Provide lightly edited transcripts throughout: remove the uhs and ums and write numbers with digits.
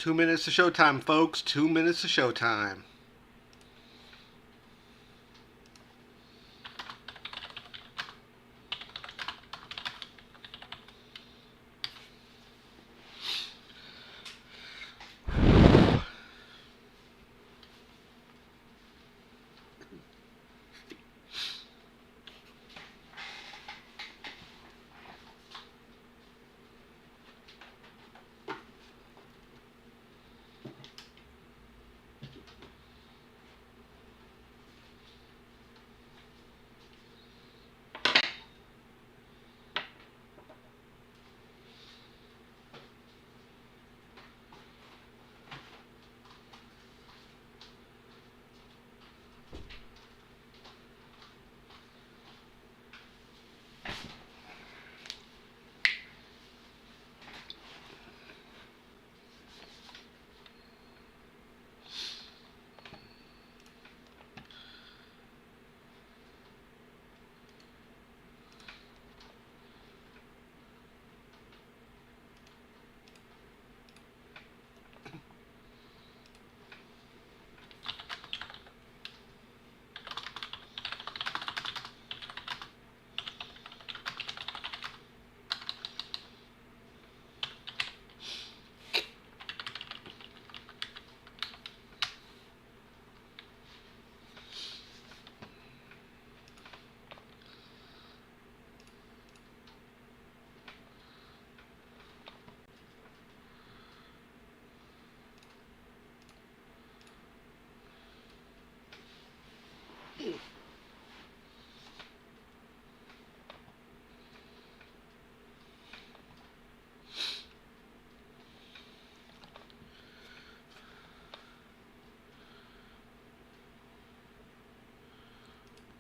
2 minutes to showtime, folks. 2 minutes to showtime.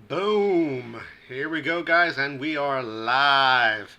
Boom! Here we go, guys, and we are live.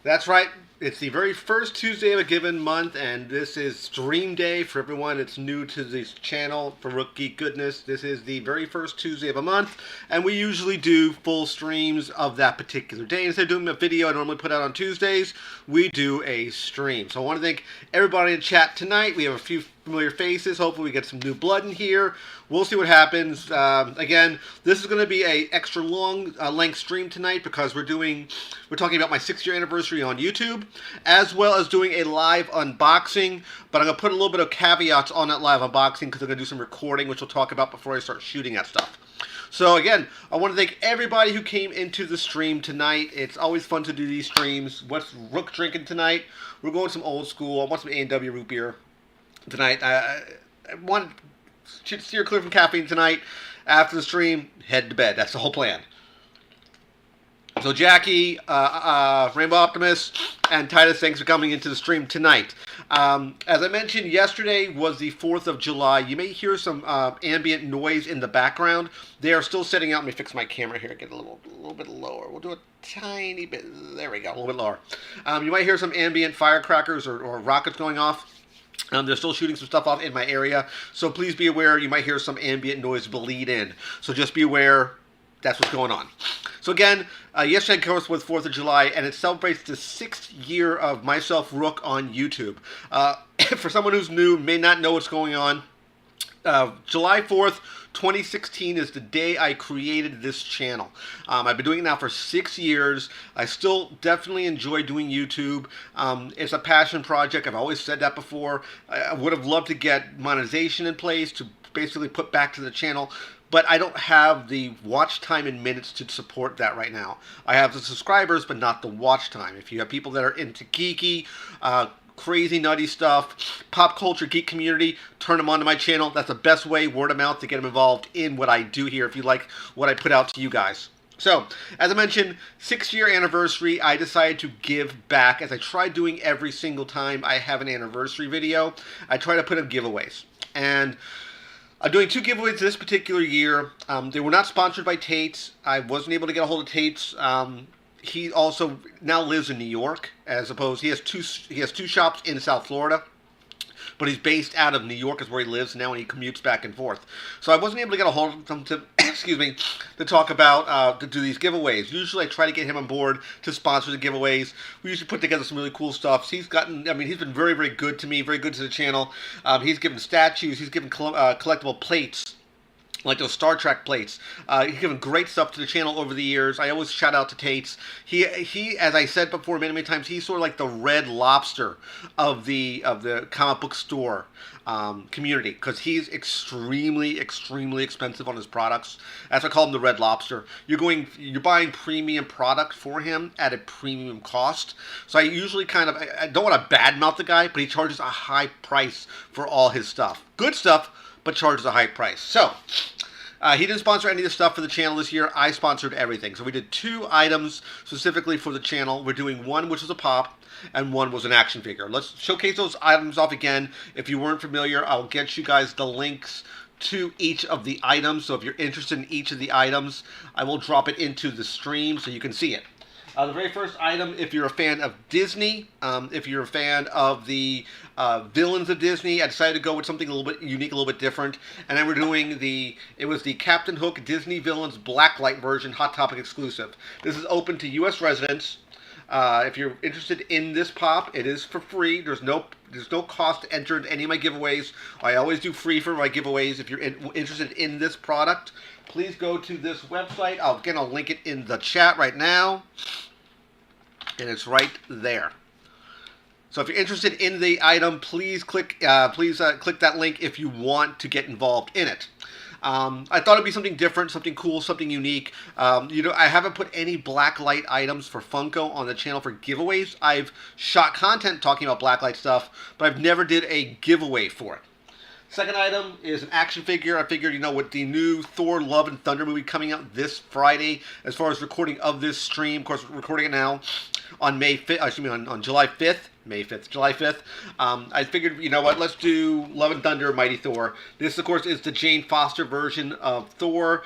That's right. It's the very first Tuesday of a given month, and this is stream day for everyone that's new to this channel for Rook Geek Goodness. This is the very first Tuesday of a month, and we usually do full streams of that particular day. Instead of doing a video I normally put out on Tuesdays, we do a stream. So I want to thank everybody in chat tonight. We have a few familiar faces. Hopefully we get some new blood in here. We'll see what happens. Again, this is going to be a extra long length stream tonight because we're talking about my 6-year anniversary on YouTube, as well as doing a live unboxing. But I'm going to put a little bit of caveats on that live unboxing because I'm going to do some recording, which we'll talk about before I start shooting that stuff. So again, I want to thank everybody who came into the stream tonight. It's always fun to do these streams. What's Rook drinking tonight? We're going some old school. I want some A&W root beer tonight. I want to steer clear from caffeine tonight. After the stream, head to bed. That's the whole plan. So Jackie, Rainbow Optimist, and Titus, thanks for coming into the stream tonight. As I mentioned, yesterday was the 4th of July. You may hear some ambient noise in the background. They are still setting out. Let me fix my camera here. Get a little bit lower. We'll do a tiny bit. There we go. A little bit lower. You might hear some ambient firecrackers or rockets going off. They're still shooting some stuff off in my area, so please be aware you might hear some ambient noise bleed in. So just be aware that's what's going on. So again, yesterday, of course, was 4th of July, and it celebrates the 6th year of myself, Rook, on YouTube. For someone who's new, may not know what's going on, July 4th, 2016 is the day I created this channel. I've been doing it now for 6 years. I still definitely enjoy doing YouTube. It's a passion project. I've always said that before. I would have loved to get monetization in place to basically put back to the channel, but I don't have the watch time in minutes to support that right now. I have the subscribers, but not the watch time. If you have people that are into geeky, crazy nutty stuff, pop culture geek community, turn them onto my channel. That's the best way, word of mouth, to get them involved in what I do here if you like what I put out to you guys. So, as I mentioned, 6-year anniversary, I decided to give back, as I try doing every single time I have an anniversary video. I try to put up giveaways. And I'm doing 2 giveaways this particular year. They were not sponsored by Tate's. I wasn't able to get a hold of Tate's. He also now lives in New York, as opposed he has two shops in South Florida. but he's based out of New York is where he lives now, and he commutes back and forth. So I wasn't able to get a hold of him to, excuse me, to talk about, to do these giveaways. Usually I try to get him on board to sponsor the giveaways. We usually put together some really cool stuff. He's gotten, I mean, he's been very, very good to me, very good to the channel. He's given statues, he's given collectible plates, like those Star Trek plates. He's given great stuff to the channel over the years. I always shout out to Tates. He, as I said before many, many times, he's sort of like the Red Lobster of the comic book store community, because he's extremely, extremely expensive on his products. That's why I call him the Red Lobster. You're buying premium product for him at a premium cost. So I usually I don't want to badmouth the guy, but he charges a high price for all his stuff. Good stuff, but charges a high price. So, he didn't sponsor any of the stuff for the channel this year. I sponsored everything. So we did 2 items specifically for the channel. We're doing one, which was a pop, and one was an action figure. Let's showcase those items off again. If you weren't familiar, I'll get you guys the links to each of the items. So if you're interested in each of the items, I will drop it into the stream so you can see it. The very first item, if you're a fan of Disney, if you're a fan of the villains of Disney, I decided to go with something a little bit unique, a little bit different. And then we're doing it was the Captain Hook Disney Villains Blacklight version, Hot Topic exclusive. This is open to U.S. residents. If you're interested in this pop, it is for free. There's no cost to enter any of my giveaways. I always do free for my giveaways. If you're interested in this product, please go to this website. I'll link it in the chat right now, and it's right there. So if you're interested in the item, please click that link if you want to get involved in it. I thought it'd be something different, something cool, something unique. I haven't put any blacklight items for Funko on the channel for giveaways. I've shot content talking about blacklight stuff, but I've never did a giveaway for it. Second item is an action figure. I figured, with the new Thor Love and Thunder movie coming out this Friday, as far as recording of this stream, of course, we're recording it now on on July 5th. July 5th. I figured, let's do Love and Thunder, Mighty Thor. This, of course, is the Jane Foster version of Thor.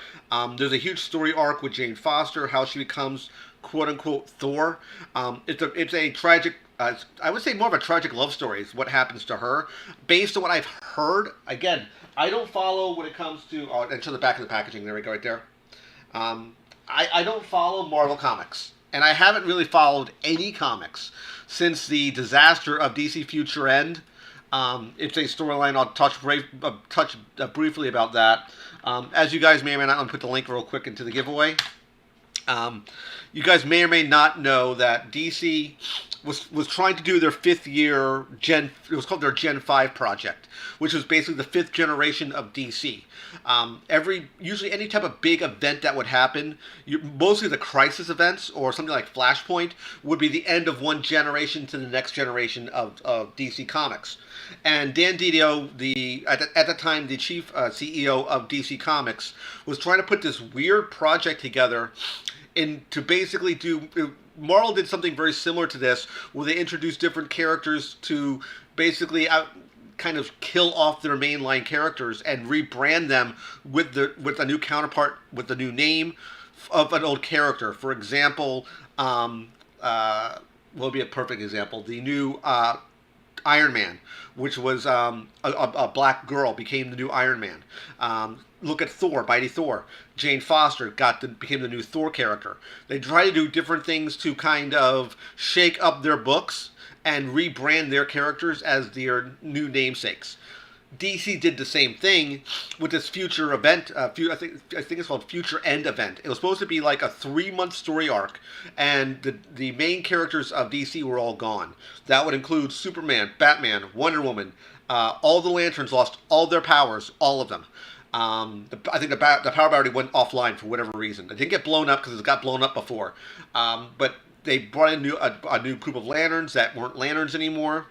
There's a huge story arc with Jane Foster, how she becomes quote-unquote Thor. It's a tragic, I would say more of a tragic love story is what happens to her. Based on what I've heard, again, I don't follow when it comes to, and show the back of the packaging, there we go, right there. I don't follow Marvel Comics, and I haven't really followed any comics since the disaster of DC Future End. It's a storyline. I'll touch briefly about that. As you guys may or may not, let me put the link real quick into the giveaway. You guys may or may not know that DC was trying to do their 5th year it was called their Gen 5 project, which was basically the 5th generation of DC. Usually any type of big event that would happen, mostly the crisis events or something like Flashpoint, would be the end of one generation to the next generation of DC Comics. And Dan Didio, at the time the chief CEO of DC Comics, was trying to put this weird project together to basically do. Marvel did something very similar to this, where they introduced different characters to basically kind of kill off their mainline characters and rebrand them with a new counterpart, with the new name of an old character. For example, what would be a perfect example? The new Iron Man, which was a black girl, became the new Iron Man. Look at Thor, Mighty Thor. Jane Foster became the new Thor character. They try to do different things to kind of shake up their books and rebrand their characters as their new namesakes. DC did the same thing with this future event. I think it's called Future End event. It was supposed to be like a 3-month story arc, and the main characters of DC were all gone. That would include Superman, Batman, Wonder Woman. All the Lanterns lost all their powers, all of them. I think the power already went offline for whatever reason. It didn't get blown up because it got blown up before. But they brought in a new group of Lanterns that weren't Lanterns anymore.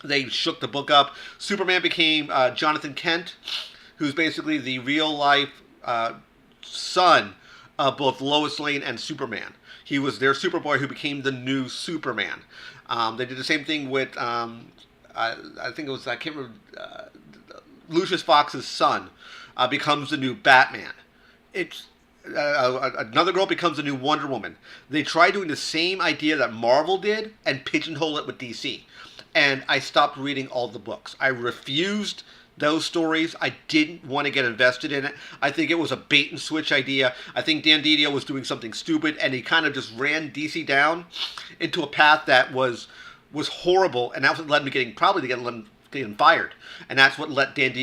They shook the book up. Superman became Jonathan Kent, who's basically the real-life son of both Lois Lane and Superman. He was their Superboy who became the new Superman. They did the same thing with, I think it was, I can't remember, Lucius Fox's son becomes the new Batman. It's another girl becomes the new Wonder Woman. They try doing the same idea that Marvel did and pigeonhole it with DC. and I stopped reading all the books. I refused those stories. I didn't want to get invested in it. I think it was a bait and switch idea. I think Dan Didio was doing something stupid, and he kind of just ran DC down into a path that was horrible, and that's what led me getting fired. And that's what let Dan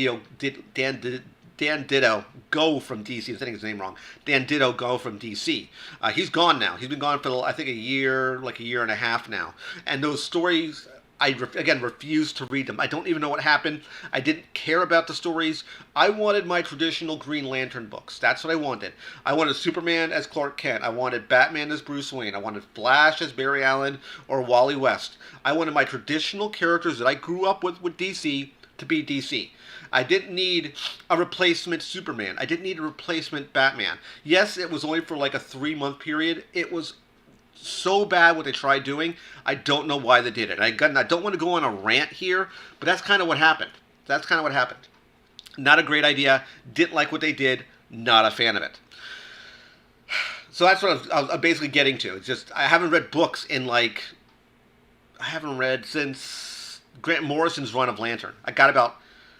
Ditto go from DC. I'm saying his name wrong. Dan Ditto go from DC. He's gone now. He's been gone for, I think, a year and a half now. And those stories, again, refused to read them. I don't even know what happened. I didn't care about the stories. I wanted my traditional Green Lantern books. That's what I wanted. I wanted Superman as Clark Kent. I wanted Batman as Bruce Wayne. I wanted Flash as Barry Allen or Wally West. I wanted my traditional characters that I grew up with DC to be DC. I didn't need a replacement Superman. I didn't need a replacement Batman. Yes, it was only for like a 3-month period. It was so bad what they tried doing. I don't know why they did it. I don't want to go on a rant here, but that's kind of what happened. Not a great idea. Didn't like what they did. Not a fan of it. So that's what I'm basically getting to. It's just, I haven't read books in I haven't read since Grant Morrison's run of Lantern.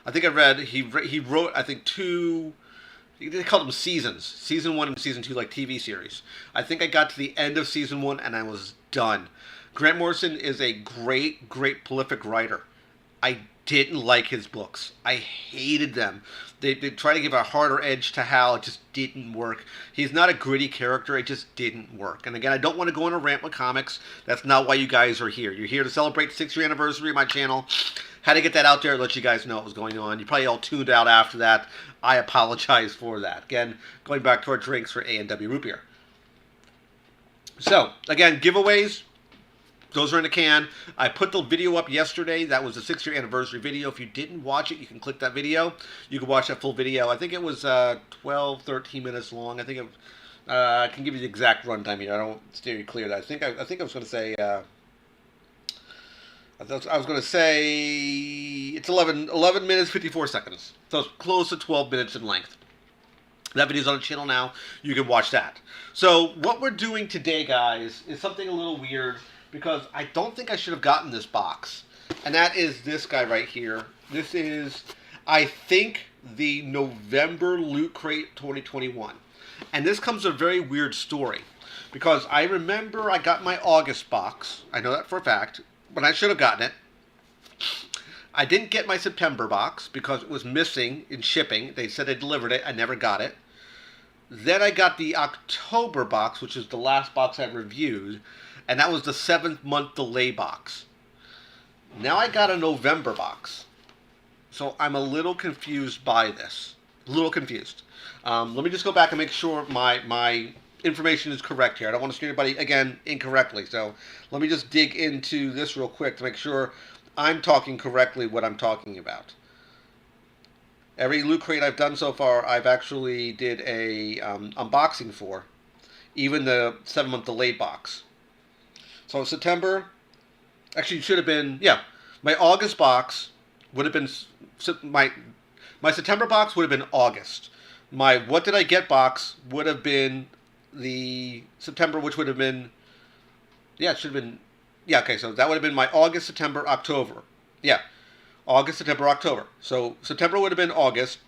He wrote, I think, 2, they called them seasons. Season 1 and Season 2, like TV series. I think I got to the end of Season 1 and I was done. Grant Morrison is a great, great prolific writer. I didn't like his books. I hated them. They tried to give a harder edge to Hal. It just didn't work. He's not a gritty character. It just didn't work. And again, I don't want to go on a rant with comics. That's not why you guys are here. You're here to celebrate the 6-year anniversary of my channel. Had to get that out there, let you guys know what was going on. You probably all tuned out after that. I apologize for that. Again, going back to our drinks for A&W Root Beer. So, again, giveaways. Those are in the can. I put the video up yesterday. That was the 6-year anniversary video. If you didn't watch it, you can click that video. You can watch that full video. I think it was 12, 13 minutes long. I think I can give you the exact runtime here. I don't steer you clear of that. I think I was going to say... I was going to say it's 11 minutes, 54 seconds. So it's close to 12 minutes in length. That video's on the channel now. You can watch that. So what we're doing today, guys, is something a little weird because I don't think I should have gotten this box. And that is this guy right here. This is, I think, the November Loot Crate 2021. And this comes with a very weird story. Because I remember I got my August box. I know that for a fact. But I should have gotten it. I didn't get my September box because it was missing in shipping. They said they delivered it. I never got it. Then I got the October box, which is the last box I reviewed. And that was the 7th-month delay box. Now I got a November box. So I'm a little confused by this. A little confused. Let me just go back and make sure my information is correct here. I don't want to steer anybody, again, incorrectly. So let me just dig into this real quick to make sure I'm talking correctly what I'm talking about. Every Loot Crate I've done so far, I've actually did a unboxing for. Even the 7-month delayed box. So September, actually it should have been, yeah, my August box would have been, my September box would have been August. My What Did I Get box would have been the September, which would have been, yeah, it should have been, yeah, okay, so that would have been my August, September, October. Yeah, August, September, October. So September would have been August.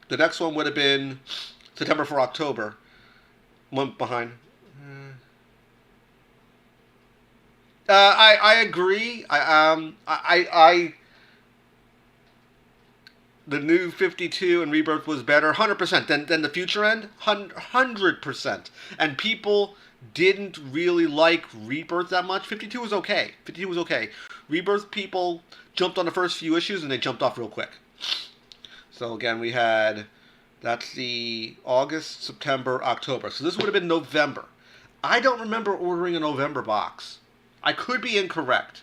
The next one would have been September for October. Month behind. I agree. The new 52 and Rebirth was better, 100%. Than the Future End, 100%. And people didn't really like Rebirth that much. 52 was okay. 52 was okay. Rebirth people jumped on the first few issues and they jumped off real quick. So again, we had, that's the August, September, October. So this would have been November. I don't remember ordering a November box. I could be incorrect,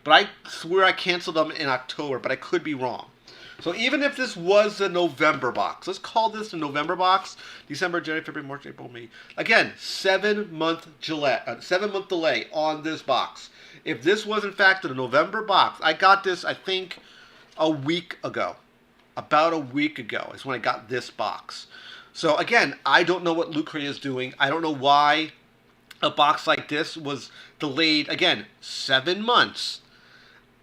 but I swear I canceled them in October, but I could be wrong. So even if this was the November box, let's call this the November box. December, January, February, March, April, May. Again, 7-month delay on this box. If this was in fact the November box, I got this, I think, a week ago. About a week ago is when I got this box. So again, I don't know what Loot Crate is doing. I don't know why a box like this was delayed, again, 7 months.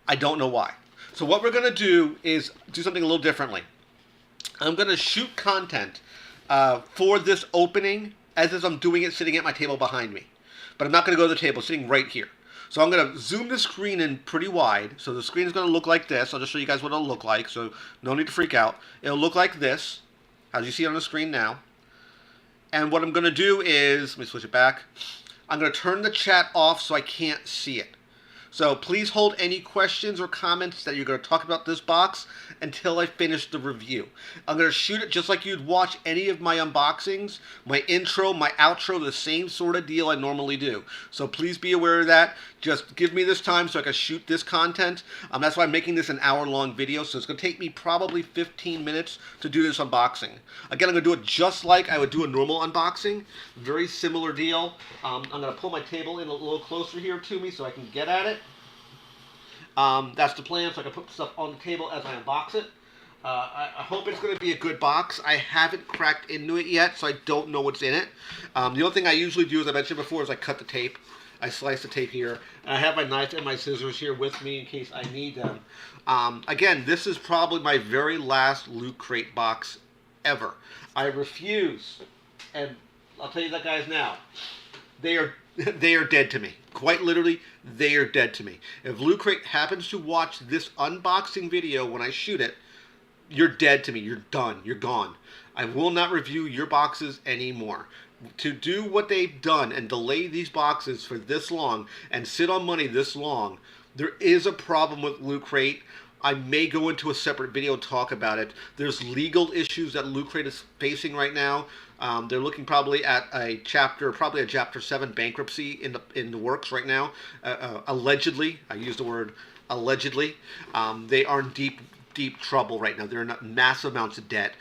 I don't know why. So what we're going to do is do something a little differently. I'm going to shoot content for this opening as if I'm doing it sitting at my table behind me. But I'm not going to go to the table, sitting right here. So I'm going to zoom the screen in pretty wide. So the screen is going to look like this. I'll just show you guys what it'll look like, so no need to freak out. It'll look like this, as you see on the screen now. And what I'm going to do is, let me switch it back. I'm going to turn the chat off so I can't see it. So please hold any questions or comments that you're going to talk about this box until I finish the review. I'm going to shoot it just like you'd watch any of my unboxings, my intro, my outro, the same sort of deal I normally do. So please be aware of that. Just give me this time so I can shoot this content. That's why I'm making this an hour-long video, so it's going to take me probably 15 minutes to do this unboxing. Again, I'm going to do it just like I would do a normal unboxing. Very similar deal. I'm going to pull my table in a little closer here to me so I can get at it. That's the plan, so I can put stuff on the table as I unbox it. I hope it's going to be a good box. I haven't cracked into it yet, so I don't know what's in it. The only thing I usually do, as I mentioned before, is I cut the tape. I slice the tape here. And I have my knife and my scissors here with me in case I need them. Again, this is probably my very last Loot Crate box ever. I refuse, and I'll tell you that, guys, now. They are dead to me. Quite literally, they are dead to me. If Loot Crate happens to watch this unboxing video when I shoot it, you're dead to me. You're done. You're gone. I will not review your boxes anymore. To do what they've done and delay these boxes for this long and sit on money this long, there is a problem with Loot Crate. I may go into a separate video and talk about it. There's legal issues that Loot Crate is facing right now. They're looking probably at a chapter 7 bankruptcy in the works right now. Allegedly, I use the word allegedly. They are in deep trouble right now. They're in massive amounts of debt.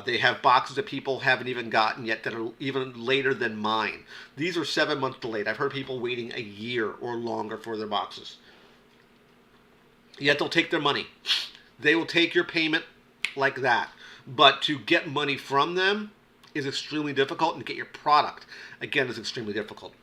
They have boxes that people haven't even gotten yet that are even later than mine. These are 7 months delayed. I've heard people waiting a year or longer for their boxes. Yet they'll take their money. They will take your payment like that. But to get money from them is extremely difficult, and to get your product, again, is extremely difficult.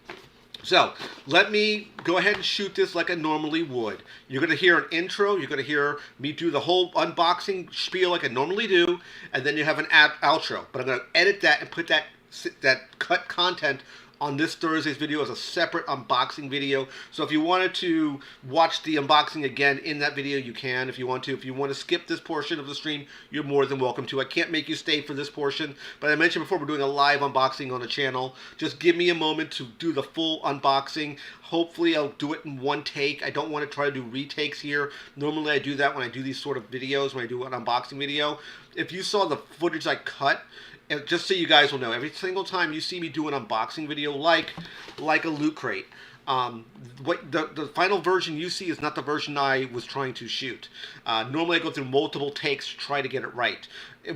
So, let me go ahead and shoot this like I normally would. You're going to hear an intro, you're going to hear me do the whole unboxing spiel like I normally do, and then you have an outro. But I'm going to edit that and put that cut content on this Thursday's video as a separate unboxing video. So if you wanted to watch the unboxing again in that video, you can if you want to. If you want to skip this portion of the stream, you're more than welcome to. I can't make you stay for this portion, but I mentioned before we're doing a live unboxing on the channel. Just give me a moment to do the full unboxing. Hopefully I'll do it in one take. I don't want to try to do retakes here. Normally I do that when I do these sort of videos, when I do an unboxing video. If you saw the footage I cut, and just so you guys will know, every single time you see me do an unboxing video like a Loot Crate, the final version you see is not the version I was trying to shoot. Normally I go through multiple takes to try to get it right.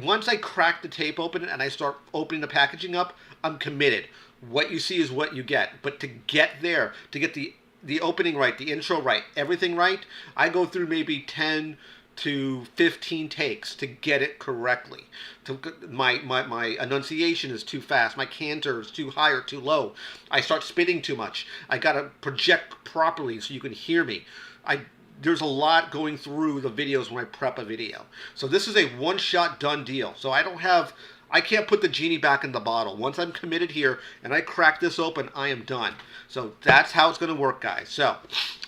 Once I crack the tape open and I start opening the packaging up, I'm committed. What you see is what you get. But to get there, to get the opening right, the intro right, everything right, I go through maybe 10 to 15 takes to get it correctly. My enunciation is too fast. My canter is too high or too low. I start spitting too much. I gotta project properly so you can hear me. There's a lot going through the videos when I prep a video. So this is a one-shot done deal. So I can't put the genie back in the bottle. Once I'm committed here and I crack this open, I am done. So that's how it's going to work, guys. So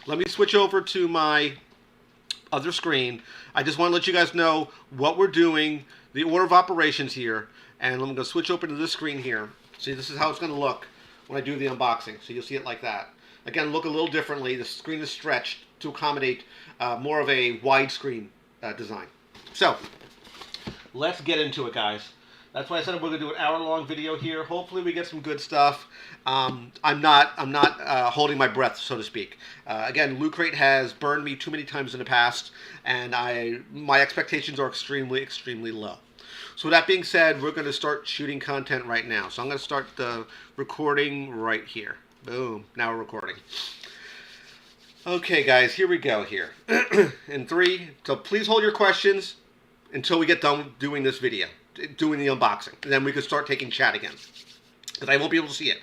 let me switch over to my other screen. I just want to let you guys know what we're doing, the order of operations here, and I'm going to switch over to this screen here. See, this is how it's going to look when I do the unboxing. So you'll see it like that. Again, look a little differently. The screen is stretched to accommodate more of a widescreen design. So let's get into it, guys. That's why I said we're going to do an hour-long video here. Hopefully we get some good stuff. I'm not holding my breath, so to speak. Again, Loot Crate has burned me too many times in the past, and my expectations are extremely, extremely low. So with that being said, we're going to start shooting content right now. So I'm going to start the recording right here. Boom. Now we're recording. Okay, guys, here we go here. In 3, so please hold your questions until we get done doing this video, doing the unboxing. And then we can start taking chat again. Because I won't be able to see it.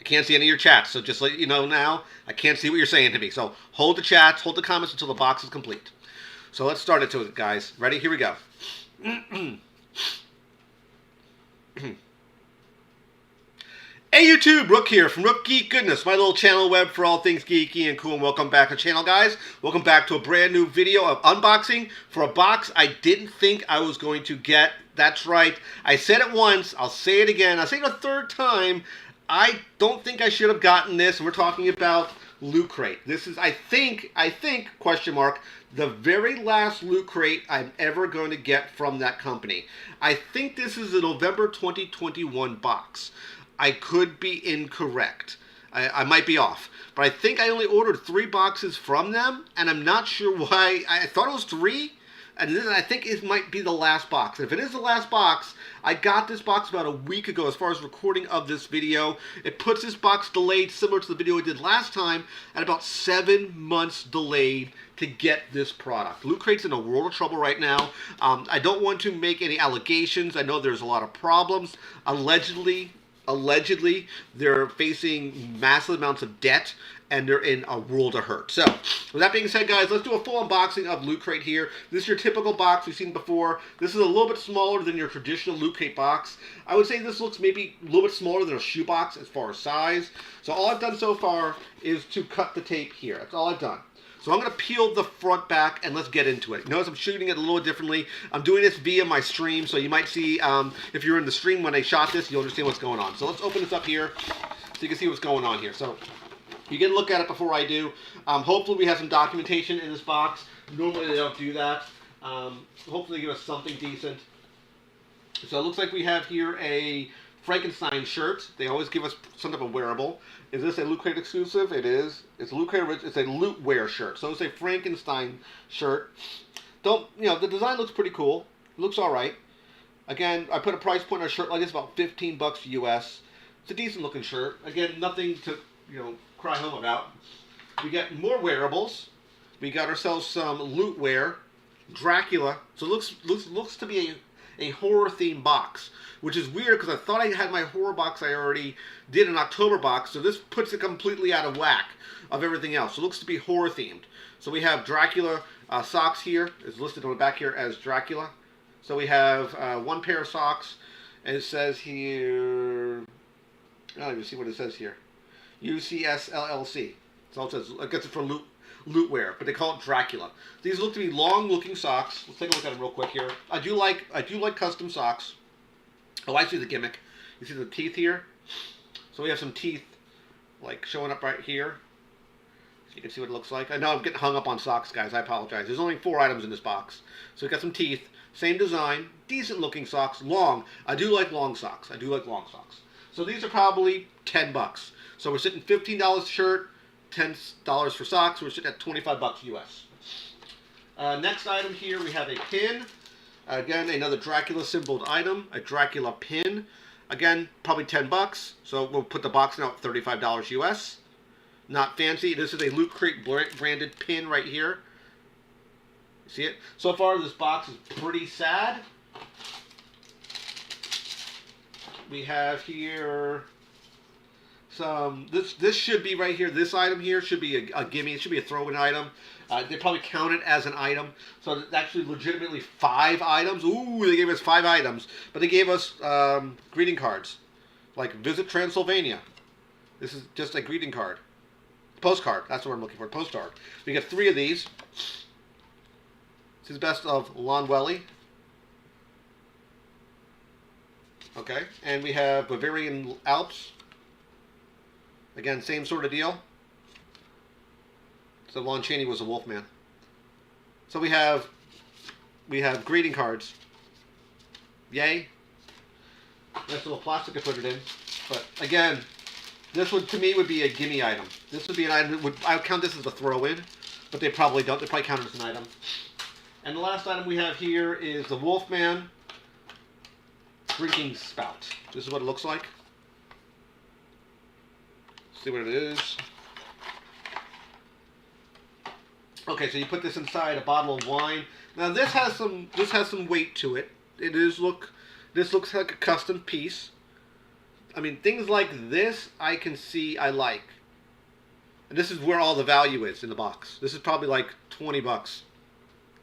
can't see any of your chats, so just let you know now, I can't see what you're saying to me. So hold the chats, hold the comments until the box is complete. So let's start it to it, guys. Ready? Here we go. Hey YouTube, Rook here from Rook Geek Goodness, my little channel web for all things geeky and cool, and welcome back to the channel, guys. Welcome back to a brand new video of unboxing for a box I didn't think I was going to get. That's right, I said it once, I'll say it again, I'll say it a third time. I don't think I should have gotten this, and we're talking about Lootcrate. This is, I think, question mark, the very last Lootcrate I'm ever going to get from that company. I think this is a November 2021 box. I could be incorrect. I might be off. But I think I only ordered 3 boxes from them, and I'm not sure why. I thought it was 3, and this, I think it might be the last box. If it is the last box, I got this box about a week ago as far as recording of this video. It puts this box delayed, similar to the video I did last time, at about 7 months delayed to get this product. Lootcrate's in a world of trouble right now. I don't want to make any allegations. I know there's a lot of problems. Allegedly, they're facing massive amounts of debt, and they're in a world of hurt. So, with that being said, guys, let's do a full unboxing of Lootcrate here. This is your typical box we've seen before. This is a little bit smaller than your traditional Lootcrate box. I would say this looks maybe a little bit smaller than a shoebox as far as size. So all I've done so far is to cut the tape here. That's all I've done. So I'm going to peel the front back and let's get into it. Notice I'm shooting it a little differently. I'm doing this via my stream, so you might see, if you're in the stream when I shot this, you'll understand what's going on. So let's open this up here so you can see what's going on here. So you get a look at it before I do. Hopefully we have some documentation in this box. Normally they don't do that. Hopefully give us something decent. So it looks like we have here a Frankenstein shirt. They always give us some type of wearable. Is this a Lootcrate exclusive? It is. It's a Lootcrate. It's a loot wear shirt. So it's a Frankenstein shirt. The design looks pretty cool. It looks all right. Again, I put a price point on a shirt like this, about 15 bucks US. It's a decent looking shirt. Again, nothing to cry home about. We got more wearables. We got ourselves some loot wear. Dracula. So it looks to be a horror themed box, which is weird because I thought I had my horror box I already did an October box, so this puts it completely out of whack of everything else. It looks to be horror themed. So we have Dracula socks here. It's listed on the back here as Dracula. So we have 1 pair of socks, and it says here, I don't even see what it says here, UCS LLC. So it says, I guess it's for loot wear, but they call it Dracula. These look to be long-looking socks. Let's take a look at them real quick here. I do like custom socks. Oh, I see the gimmick. You see the teeth here? So we have some teeth, like, showing up right here. So you can see what it looks like. I know I'm getting hung up on socks, guys. I apologize. There's only 4 items in this box. So we got some teeth. Same design. Decent-looking socks. Long. I do like long socks. So these are probably 10 bucks. So we're sitting $15 shirt, $10 for socks. We're sitting at 25 bucks US. Next item here, we have a pin. Again, another Dracula symboled item, a Dracula pin. Again, probably 10 bucks. So we'll put the box now at $35 US. Not fancy. This is a Lootcrate branded pin right here. See it? So far, this box is pretty sad. We have here some, this should be right here. This item here should be a gimme. It should be a throw-in item. They probably count it as an item. So it's actually legitimately 5 items. Ooh, they gave us 5 items. But they gave us greeting cards. Like, Visit Transylvania. This is just a greeting card. Postcard. That's what I'm looking for. Postcard. We get 3 of these. This is best of Lonwelly. Okay. And we have Bavarian Alps. Again, same sort of deal. So Lon Chaney was a Wolfman. So we have greeting cards. Yay. Nice little plastic to put it in. But again, this would, to me, would be a gimme item. This would be an item that would, I would count this as a throw-in, but they probably don't. They probably count it as an item. And the last item we have here is the Wolfman drinking spout. This is what it looks like. See what it is. Okay, so you put this inside a bottle of wine. Now this has some weight to it. This looks like a custom piece. I mean, things like this, I can see I like. And this is where all the value is in the box. This is probably like 20 bucks,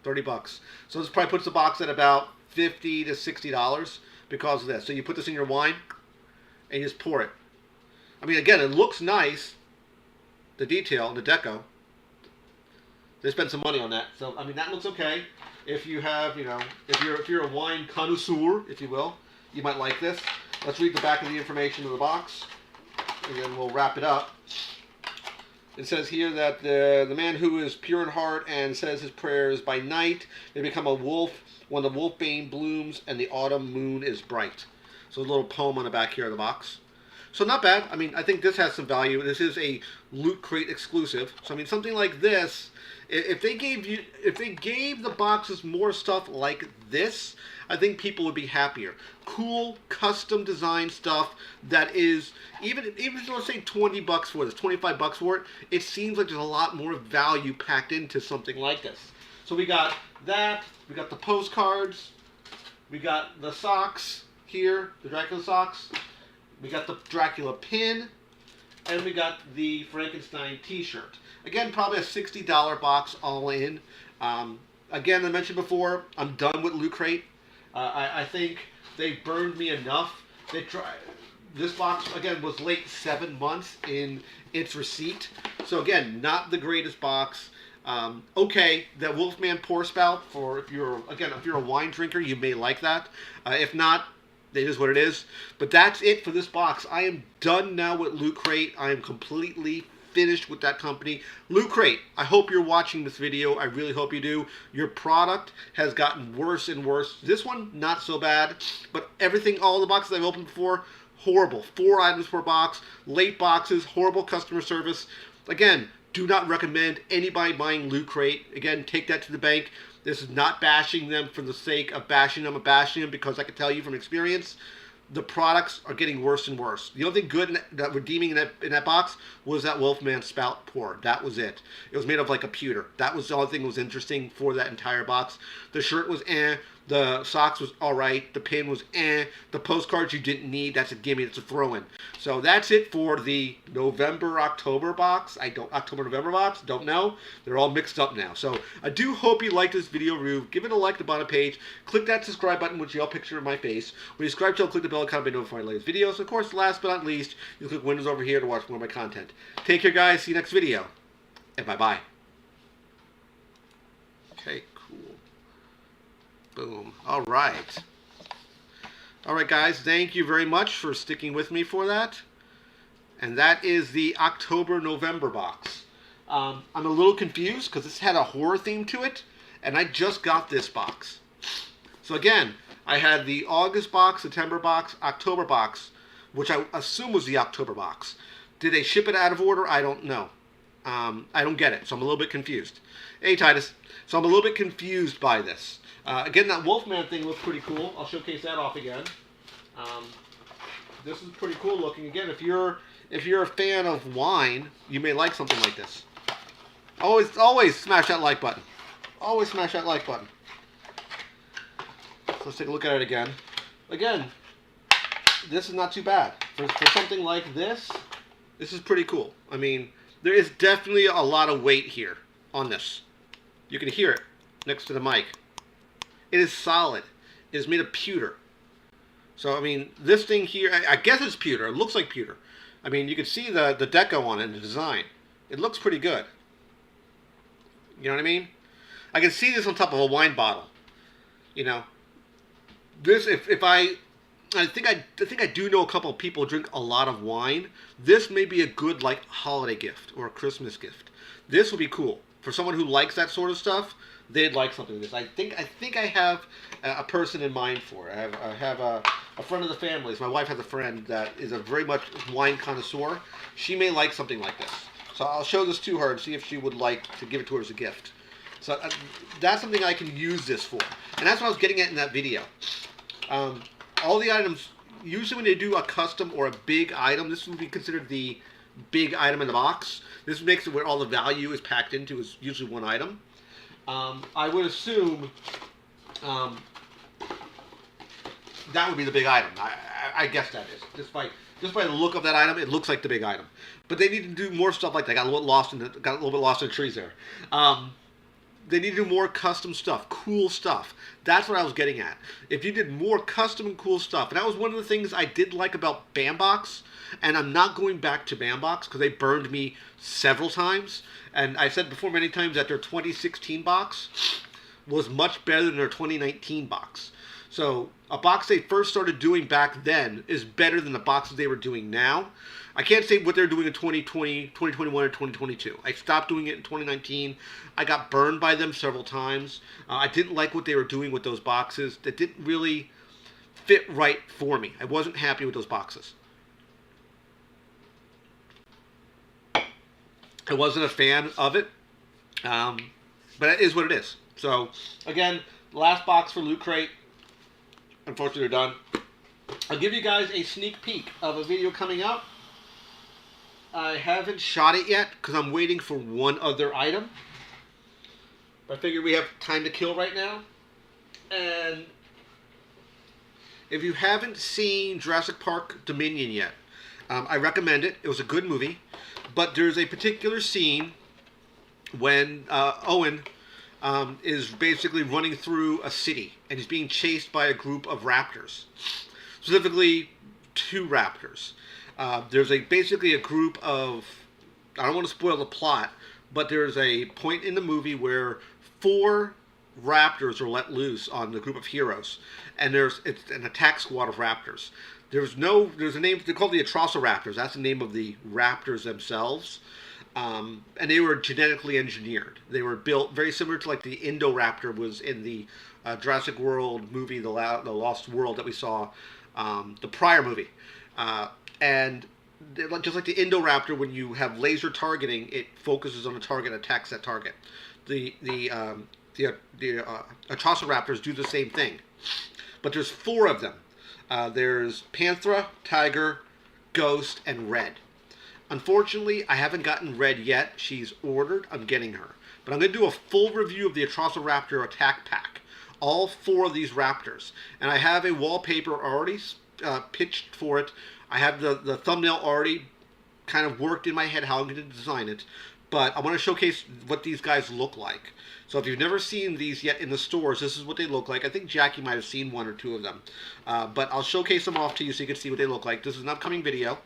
30 bucks. So this probably puts the box at about $50 to $60 because of this. So you put this in your wine and you just pour it. I mean, again, it looks nice. The detail, the deco. They spent some money on that. So, I mean, that looks okay. If you have, you know, if you're a wine connoisseur, if you will, you might like this. Let's read the back of the information of the box, and then we'll wrap it up. It says here that the man who is pure in heart and says his prayers by night, they become a wolf when the wolfbane blooms and the autumn moon is bright. So a little poem on the back here of the box. So not bad. I mean, I think this has some value. This is a Loot Crate exclusive. So I mean, something like this, if they gave the boxes more stuff like this, I think people would be happier. Cool, custom design stuff that is, even if let's say 20 bucks for this, 25 bucks for it, it seems like there's a lot more value packed into something like this. So we got that, we got the postcards, we got the socks here, the Dracula socks, we got the Dracula Pin, and we got the Frankenstein t-shirt. Again, probably a $60 box all in. Again, I mentioned before, I'm done with Loot Crate. I think they burned me enough. This box, again, was late 7 months in its receipt. So again, not the greatest box. Okay, that Wolfman pour spout, for if you're a wine drinker, you may like that. If not, it is what it is. But that's it for this box. I am done now with Loot Crate. I am completely finished with that company. Loot Crate, I hope you're watching this video. I really hope you do. Your product has gotten worse and worse. This one, not so bad. But everything, all the boxes I've opened before, horrible. 4 items per box, late boxes, horrible customer service. Again, do not recommend anybody buying Loot Crate. Again, take that to the bank. This is not bashing them for the sake of bashing them. I'm bashing them because I can tell you from experience, the products are getting worse and worse. The only thing good that redeeming in that box was that Wolfman spout pour. That was it. It was made of like a pewter. That was the only thing that was interesting for that entire box. The shirt was eh. The socks was alright. The pin was eh. The postcards you didn't need. That's a gimme. That's a throw-in. So that's it for the November-October box. October-November box. Don't know. They're all mixed up now. So I do hope you liked this video review. Give it a like at the bottom page. Click that subscribe button, which you'll picture of my face. When you subscribe, click the bell icon to be notified of latest videos. Of course, last but not least, you click Windows over here to watch more of my content. Take care, guys. See you next video. And bye-bye. Okay, cool. Boom. All right. All right, guys. Thank you very much for sticking with me for that. And that is the October-November box. I'm a little confused because this had a horror theme to it, and I just got this box. So again, I had the August box, September box, October box, which I assume was the October box. Did they ship it out of order? I don't know. I don't get it, so I'm a little bit confused. Hey, Titus. So I'm a little bit confused by this. Again, that Wolfman thing looks pretty cool. I'll showcase that off again. This is pretty cool looking. Again, if you're a fan of wine, you may like something like this. Always smash that like button. Always smash that like button. So let's take a look at it again. Again, this is not too bad. For something like this, this is pretty cool. I mean, there is definitely a lot of weight here on this. You can hear it next to the mic. It is solid. It is made of pewter. So, I mean, this thing here, I guess it's pewter. It looks like pewter. I mean, you can see the deco on it and the design. It looks pretty good. You know what I mean? I can see this on top of a wine bottle. You know, this, I think I do know a couple of people who drink a lot of wine. This may be a good, like, holiday gift or a Christmas gift. This would be cool. For someone who likes that sort of stuff, they'd like something like this. I think I have a person in mind for it. I have a friend of the family. My wife has a friend that is a very much wine connoisseur. She may like something like this. So I'll show this to her and see if she would like to give it to her as a gift. So that's something I can use this for. And that's what I was getting at in that video. All the items, usually when they do a custom or a big item, this would be considered the big item in the box. This makes it where all the value is packed into is usually one item. I would assume that would be the big item. I guess that is. Just by just by the look of that item, it looks like the big item. But they need to do more stuff like that. Got a little bit lost in the trees there. They need to do more custom stuff, cool stuff. That's what I was getting at. If you did more custom and cool stuff, and that was one of the things I did like about Bambox, and I'm not going back to Bambox because they burned me several times. And I said before many times that their 2016 box was much better than their 2019 box. So a box they first started doing back then is better than the boxes they were doing now. I can't say what they're doing in 2020, 2021, or 2022. I stopped doing it in 2019. I got burned by them several times. I didn't like what they were doing with those boxes. That didn't really fit right for me. I wasn't happy with those boxes. I wasn't a fan of it. But it is what it is. So, again, last box for Lootcrate. Unfortunately, they're done. I'll give you guys a sneak peek of a video coming up. I haven't shot it yet because I'm waiting for one other item. But I figured we have time to kill right now. And if you haven't seen Jurassic Park Dominion yet, I recommend it. It was a good movie. But there's a particular scene when Owen is basically running through a city and he's being chased by a group of raptors. Specifically, 2 raptors. There's basically a group of, I don't want to spoil the plot, but there's a point in the movie where 4 raptors are let loose on the group of heroes, and it's an attack squad of raptors. There's a name, they're called the Atrociraptors. That's the name of the raptors themselves. And they were genetically engineered. They were built very similar to like the Indoraptor was in the Jurassic World movie, the Lost World that we saw, the prior movie. And just like the Indoraptor, when you have laser targeting, it focuses on a target, attacks that target. The Atrociraptors do the same thing, but there's 4 of them. There's Panthera, Tiger, Ghost, and Red. Unfortunately, I haven't gotten Red yet. She's ordered. I'm getting her. But I'm going to do a full review of the Atrociraptor attack pack. All 4 of these raptors. And I have a wallpaper already pitched for it. I have the thumbnail already kind of worked in my head how I'm going to design it. But I want to showcase what these guys look like. So if you've never seen these yet in the stores, this is what they look like. I think Jackie might have seen 1 or 2 of them. But I'll showcase them off to you so you can see what they look like. This is an upcoming video.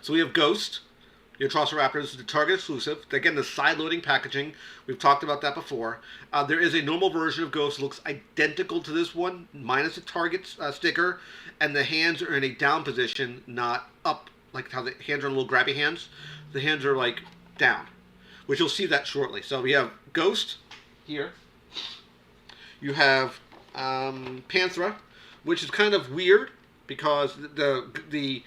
So we have Ghost, the Atrociraptors, the Target exclusive. Again, the side-loading packaging. We've talked about that before. There is a normal version of Ghost. It looks identical to this one, minus the Target sticker. And the hands are in a down position, not up, like how the hands are little grabby hands. The hands are like down, which you'll see that shortly. So we have Ghost here. You have Panthera, which is kind of weird because the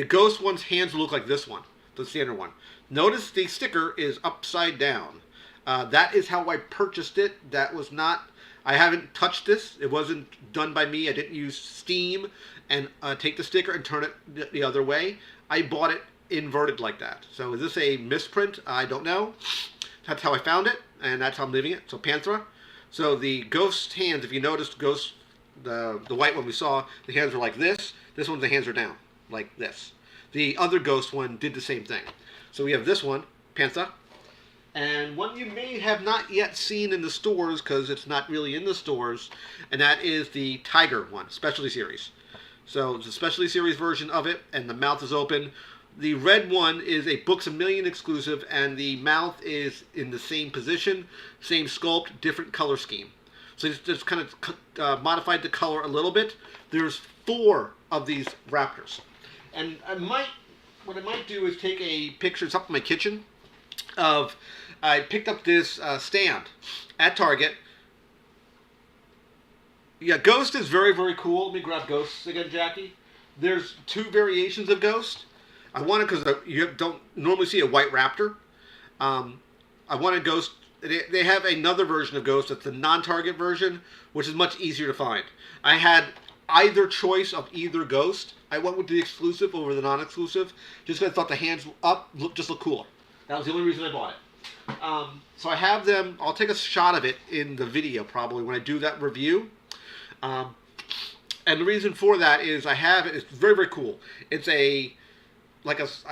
Ghost one's hands look like this one, the standard one. Notice the sticker is upside down. That is how I purchased it. That was not, I haven't touched this. It wasn't done by me. I didn't use Steam and take the sticker and turn it the other way. I bought it inverted like that. So is this a misprint? I don't know. That's how I found it, and that's how I'm leaving it. So Panthera. So the Ghost hands, if you noticed, Ghost, the white one we saw, the hands are like this. This one's the hands are down, like this. The other Ghost one did the same thing. So we have this one, Panthera, and one you may have not yet seen in the stores because it's not really in the stores, and that is the Tiger one, Specialty Series. So it's a Specialty Series version of it, and the mouth is open. The red one is a Books A Million exclusive, and the mouth is in the same position, same sculpt, different color scheme. So it's just kind of modified the color a little bit. There's 4 of these raptors. And what I might do is take a picture, it's up in my kitchen, I picked up this stand at Target. Yeah, Ghost is very, very cool. Let me grab Ghosts again, Jackie. There's 2 variations of Ghost. I want it because you don't normally see a white raptor. I wanted Ghost. They have another version of Ghost that's the non-Target version, which is much easier to find. I had either choice of either Ghost. I went with the exclusive over the non-exclusive just because I thought the hands up look cooler. That was the only reason I bought it. So I have them. I'll take a shot of it in the video probably when I do that review. And the reason for that is I have it. It's very, very cool. It's I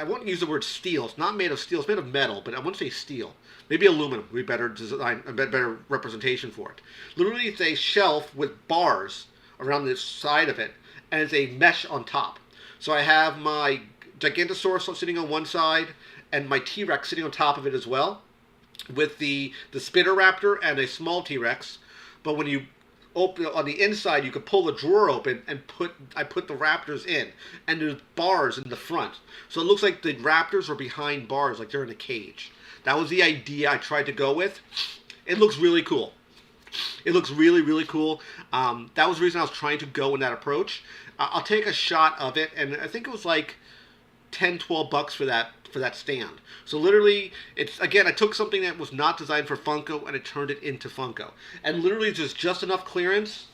wouldn't use the word steel. It's not made of steel. It's made of metal, but I wouldn't say steel. Maybe aluminum would be better design, a better representation for it. Literally, it's a shelf with bars around the side of it, and it's a mesh on top. So I have my Gigantosaurus sitting on one side, and my T-Rex sitting on top of it as well, with the Spitter Raptor and a small T-Rex. But when you open on the inside, you could pull the drawer open and I put the Raptors in, and there's bars in the front, so it looks like the Raptors are behind bars, like they're in a cage. That was the idea I tried to go with. It looks really cool. It looks really, really cool. That was the reason I was trying to go in that approach. I'll take a shot of it, and I think it was like $10-12 for that stand. So literally, I took something that was not designed for Funko and I turned it into Funko. And literally just enough clearance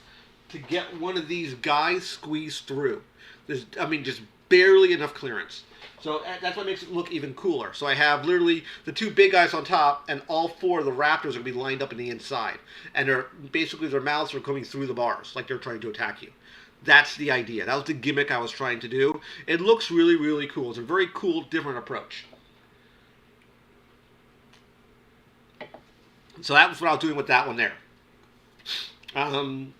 to get one of these guys squeezed through. Just barely enough clearance. So that's what makes it look even cooler. So I have literally the two big guys on top, and all four of the Raptors are going to be lined up in the inside. And their mouths are coming through the bars, like they're trying to attack you. That's the idea. That was the gimmick I was trying to do. It looks really, really cool. It's a very cool, different approach. So that was what I was doing with that one there. Trying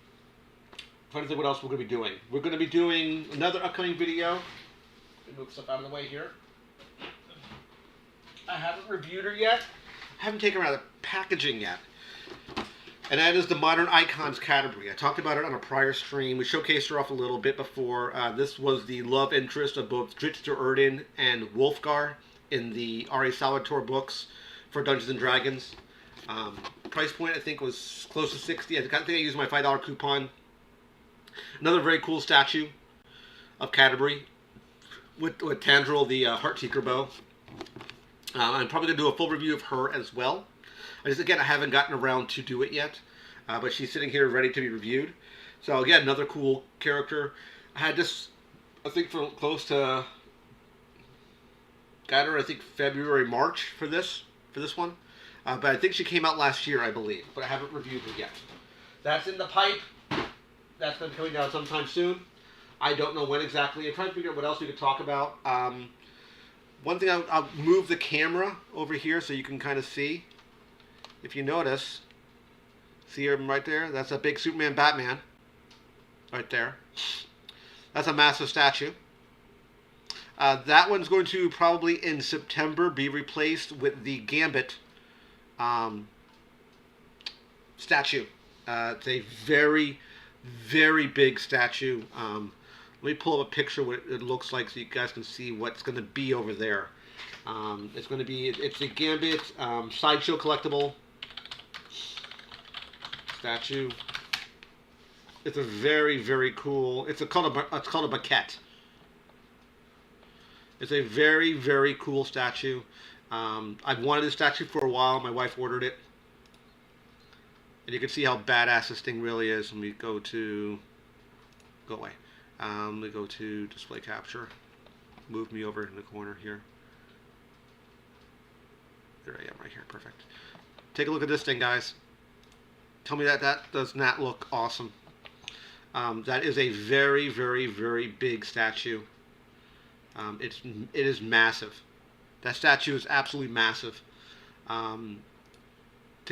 to think what else we're going to be doing. We're going to be doing another upcoming video. Let me move stuff out of the way here. I haven't reviewed her yet. I haven't taken her out of the packaging yet. And that is the Modern Icons category. I talked about it on a prior stream. We showcased her off a little bit before. This was the love interest of both Dritz der Erden and Wolfgar in the R.A. Salvatore books for Dungeons & Dragons. Price point, I think, was close to $60. I think I used my $5 coupon. Another very cool statue of Canterbury with Tandril, the Heartseeker bow. I'm probably going to do a full review of her as well. I haven't gotten around to do it yet, but she's sitting here ready to be reviewed. So again, another cool character. I had this, I think, for close to, got her, I think, February, March for this one. But I think she came out last year, I believe, but I haven't reviewed her yet. That's in the pipe. That's going to be coming down sometime soon. I don't know when exactly. I'm trying to figure out what else we could talk about. One thing, I'll move the camera over here so you can kind of see. If you notice, see him right there? That's a big Superman Batman right there. That's a massive statue. That one's going to probably in September be replaced with the Gambit statue. It's a very, very big statue. Let me pull up a picture of what it looks like so you guys can see what's going to be over there. It's the Gambit Sideshow collectible statue. It's a very, very cool. It's called a maquette. It's a very, very cool statue. I've wanted this statue for a while. My wife ordered it, and you can see how badass this thing really is. Let me go away. Let me go to display capture. Move me over in the corner here. There I am, right here. Perfect. Take a look at this thing, guys. Tell me that does not look awesome. That is a very, very, very big statue. It is massive. That statue is absolutely massive. To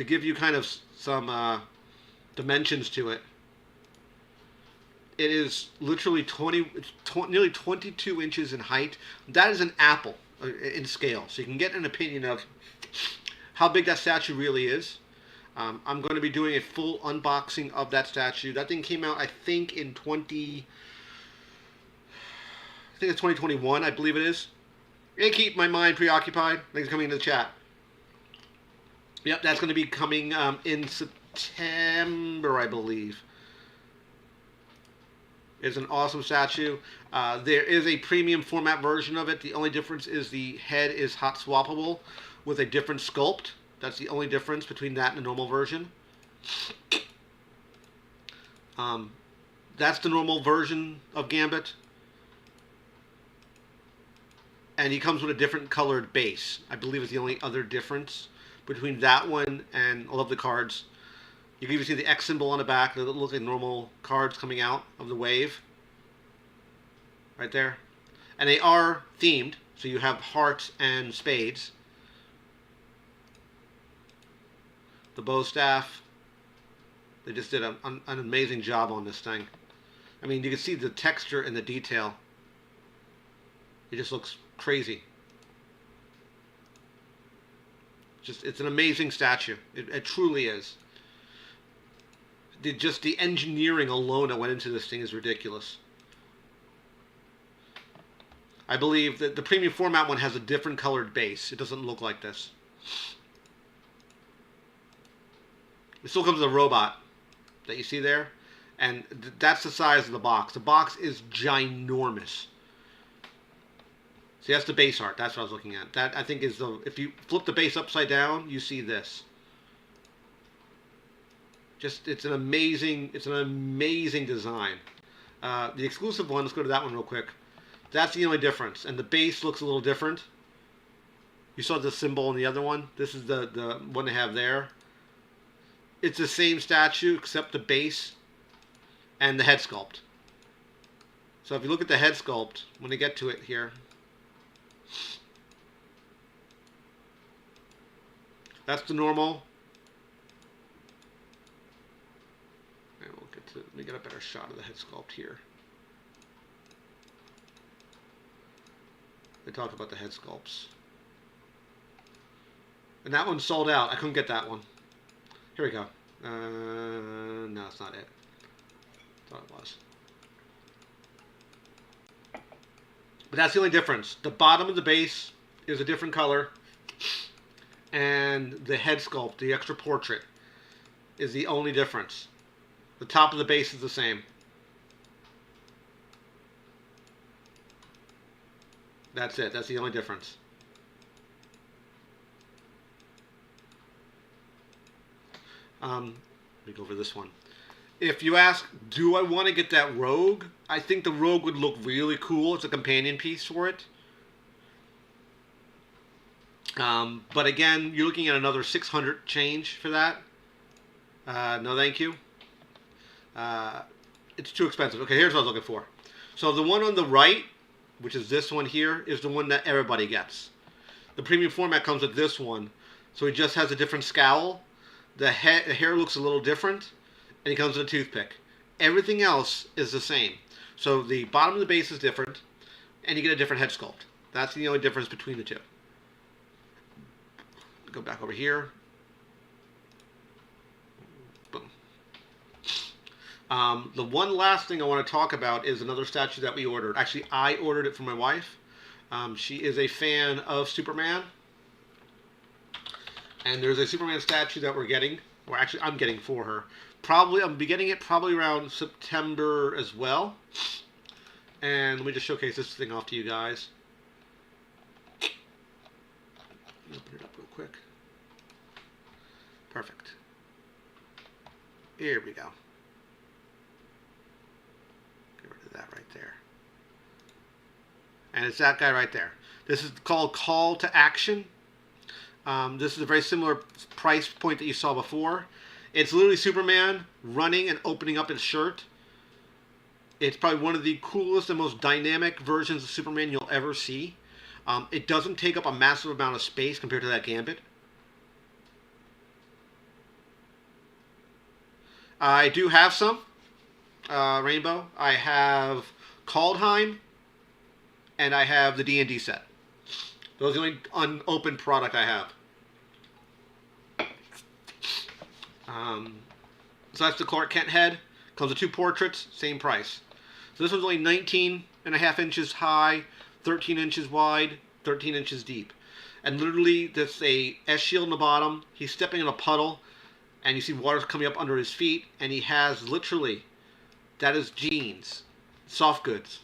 give you kind of some dimensions to it, it is literally nearly 22 inches in height. That is an apple in scale, so you can get an opinion of how big that statue really is. I'm going to be doing a full unboxing of that statue. That thing came out, I think, in 2021, I believe it is. It keep my mind preoccupied. Things coming into the chat. Yep, that's going to be coming in September, I believe. It's an awesome statue. There is a premium format version of it. The only difference is the head is hot swappable with a different sculpt. That's the only difference between that and the normal version. That's the normal version of Gambit. And he comes with a different colored base. I believe is the only other difference between that one and I love the cards. You can even see the X symbol on the back. That look like normal cards coming out of the wave. Right there. And they are themed. So you have hearts and spades. The bow staff. They just did an amazing job on this thing. I mean, you can see the texture and the detail. It just looks crazy. It's an amazing statue. It truly is. Just the engineering alone that went into this thing is ridiculous. I believe that the premium format one has a different colored base. It doesn't look like this. It still comes with a robot that you see there. And that's the size of the box. The box is ginormous. See, that's the base art. That's what I was looking at. That, I think, is the... If you flip the base upside down, you see this. It's an amazing design. The exclusive one, let's go to that one real quick. That's the only difference. And the base looks a little different. You saw the symbol in the other one. This is the one they have there. It's the same statue, except the base and the head sculpt. So if you look at the head sculpt, when they get to it here, that's the normal. And we'll get to, let me get a better shot of the head sculpt here. They talk about the head sculpts. And that one sold out. I couldn't get that one. Here we go. No, it's not it. Thought it was. But that's the only difference. The bottom of the base is a different color. And the head sculpt, the extra portrait, is the only difference. The top of the base is the same. That's it. That's the only difference. Let me go over this one. If you ask, do I want to get that Rogue? I think the Rogue would look really cool. It's a companion piece for it. But again, you're looking at another 600 change for that. No, thank you. It's too expensive. Okay, here's what I was looking for. So the one on the right, which is this one here, is the one that everybody gets. The premium format comes with this one. So he just has a different scowl. The hair looks a little different. And he comes with a toothpick. Everything else is the same. So the bottom of the base is different. And you get a different head sculpt. That's the only difference between the two. Go back over here. Boom. The one last thing I want to talk about is another statue that we ordered. Actually, I ordered it for my wife. She is a fan of Superman. And there's a Superman statue that we're getting. Or actually, I'm getting for her. Probably, I'll be getting it probably around September as well. And let me just showcase this thing off to you guys. Open it up real quick. Perfect. Here we go. Get rid of that right there. And it's that guy right there. This is called Call to Action. This is a very similar price point that you saw before. It's literally Superman running and opening up his shirt. It's probably one of the coolest and most dynamic versions of Superman you'll ever see. It doesn't take up a massive amount of space compared to that Gambit. I do have some Rainbow. I have Kaldheim, and I have the D&D set. Those are the only unopened product I have. So that's the Clark Kent head. Comes with two portraits, same price. So this one's only 19.5 inches high, 13 inches wide, 13 inches deep. And literally, there's a S-shield in the bottom. He's stepping in a puddle, and you see water coming up under his feet. And he has literally, that is jeans, soft goods.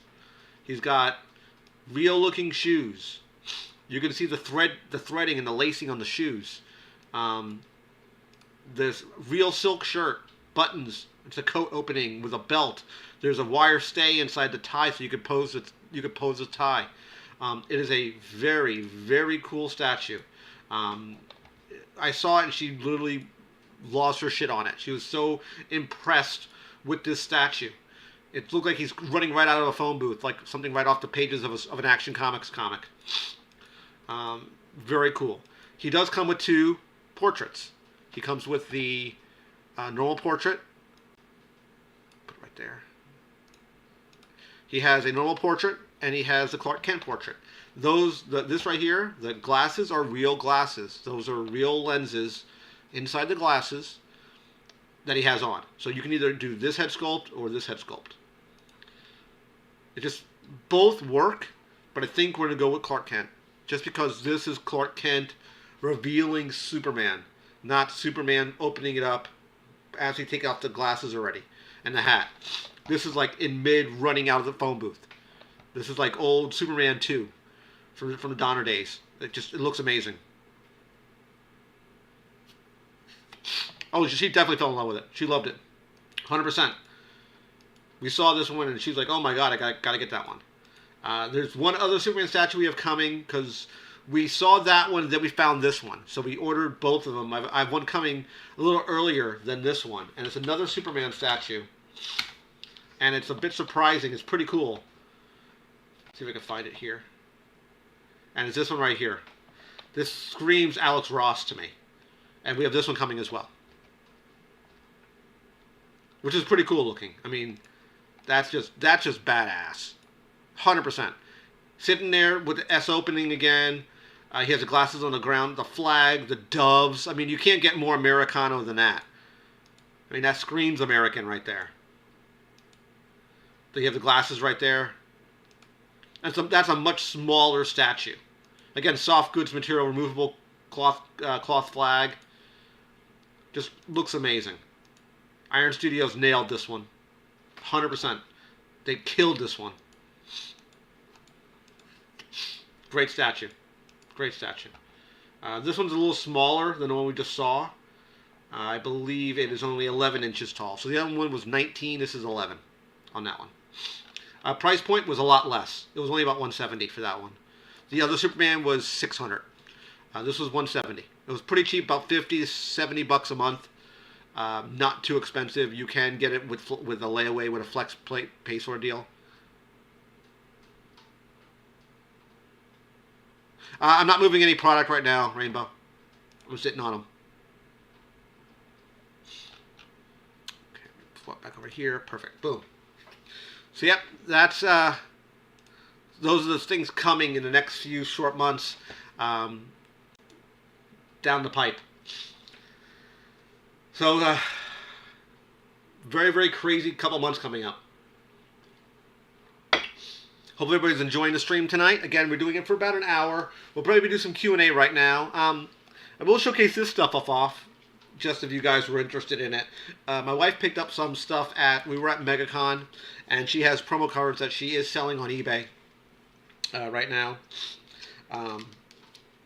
He's got real-looking shoes. You can see the threading and the lacing on the shoes. There's real silk shirt, buttons. It's a coat opening with a belt. There's a wire stay inside the tie, so you could pose it. You could pose a tie. It is a very, very cool statue. I saw it, and she literally lost her shit on it. She was so impressed with this statue. It looked like he's running right out of a phone booth, like something right off the pages of an Action Comics comic. Very cool. He does come with 2 portraits. He comes with the normal portrait. Put it right there. He has a normal portrait, and he has the Clark Kent portrait. This right here, the glasses are real glasses. Those are real lenses inside the glasses that he has on. So you can either do this head sculpt or this head sculpt. It just, both work, but I think we're going to go with Clark Kent. Just because this is Clark Kent revealing Superman, not Superman opening it up as he takes off the glasses already and the hat. This is like in mid running out of the phone booth. This is like old Superman 2 from the Donner days. It looks amazing. Oh, she definitely fell in love with it. She loved it. 100%. We saw this one and she's like, oh my god, I gotta get that one. There's one other Superman statue we have coming because we saw that one, then we found this one. So we ordered both of them. I have one coming a little earlier than this one. And it's another Superman statue. And it's a bit surprising. It's pretty cool. Let's see if I can find it here. And it's this one right here. This screams Alex Ross to me. And we have this one coming as well. Which is pretty cool looking. I mean, that's just badass. 100%. Sitting there with the S opening again. He has the glasses on the ground, the flag, the doves. I mean, you can't get more Americano than that. I mean, that screams American right there. You have the glasses right there. And so that's a much smaller statue. Again, soft goods material, removable cloth flag. Just looks amazing. Iron Studios nailed this one. 100%. They killed this one. Great statue. Great statue. This one's a little smaller than the one we just saw. I believe it is only 11 inches tall. So the other one was 19. This is 11 on that one. Price point was a lot less. It was only about $170 for that one. The other Superman was $600. This was $170. It was pretty cheap, about $50 to $70 a month. Not too expensive. You can get it with a layaway with a flex pay sort of deal. I'm not moving any product right now, Rainbow. I'm sitting on them. Okay, flip back over here. Perfect. Boom. So yep, that's those are the things coming in the next few short months down the pipe. So very, very crazy couple months coming up. Hope everybody's enjoying the stream tonight. Again, we're doing it for about an hour. We'll probably do some Q&A right now. I will showcase this stuff off, just if you guys were interested in it. My wife picked up some stuff we were at MegaCon, and she has promo cards that she is selling on eBay right now.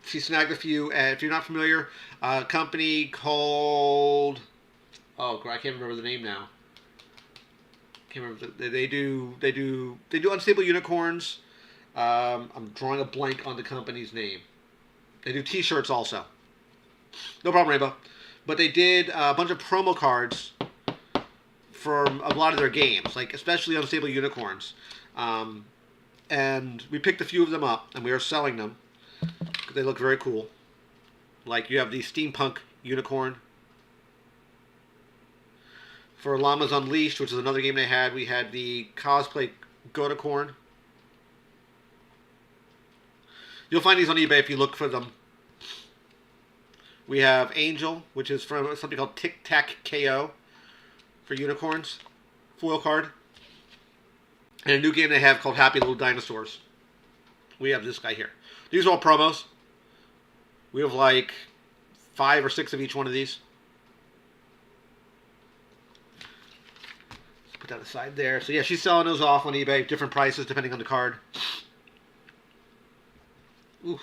She snagged a few, and if you're not familiar, a company called, oh, I can't remember the name now. Can't remember. They do Unstable Unicorns. I'm drawing a blank on the company's name. They do T-shirts also. No problem, Rainbow. But they did a bunch of promo cards for a lot of their games, like especially Unstable Unicorns. And we picked a few of them up, and we are selling them. They look very cool. Like you have the Steampunk Unicorn. For Llamas Unleashed, which is another game they had, we had the Cosplay Goticorn. You'll find these on eBay if you look for them. We have Angel, which is from something called Tic Tac KO for unicorns. Foil card. And a new game they have called Happy Little Dinosaurs. We have this guy here. These are all promos. We have like 5 or 6 of each one of these. Put that aside there. So yeah, she's selling those off on eBay. Different prices depending on the card. Oof.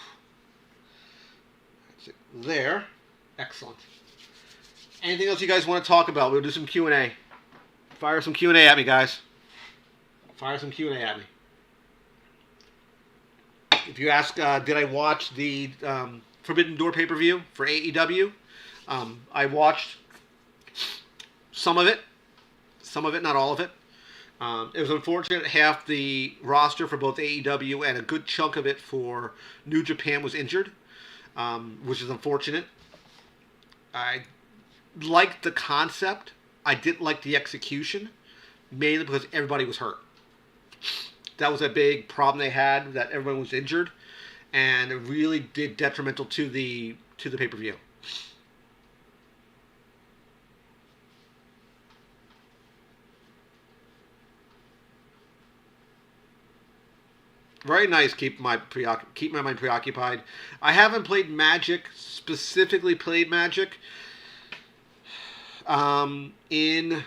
That's it there. Excellent. Anything else you guys want to talk about? We'll do some Q&A. Fire some Q&A at me, guys. Fire some Q&A at me. If you ask, did I watch the Forbidden Door pay-per-view for AEW? I watched some of it, not all of it. It was unfortunate half the roster for both AEW and a good chunk of it for New Japan was injured, which is unfortunate. I liked the concept. I didn't like the execution, mainly because everybody was hurt. That was a big problem they had, that everyone was injured, and it really did detrimental to the pay-per-view. Very nice. Keep my mind preoccupied. I haven't played Magic, specifically played Magic in,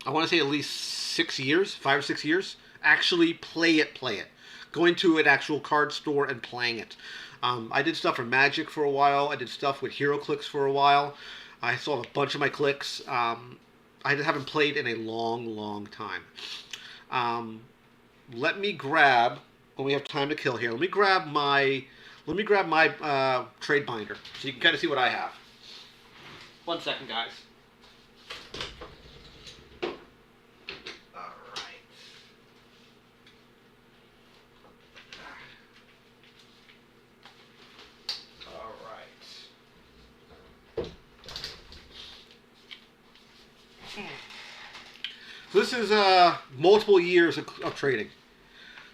I want to say, at least 6 years, 5 or 6 years. Actually play it. Going to an actual card store and playing it. I did stuff for Magic for a while. I did stuff with HeroClix for a while. I still have a bunch of my clicks. I haven't played in a long time. Let me grab, when we have time to kill here, let me grab my trade binder so you can kind of see what I have. 1 second, guys. So this is multiple years of trading.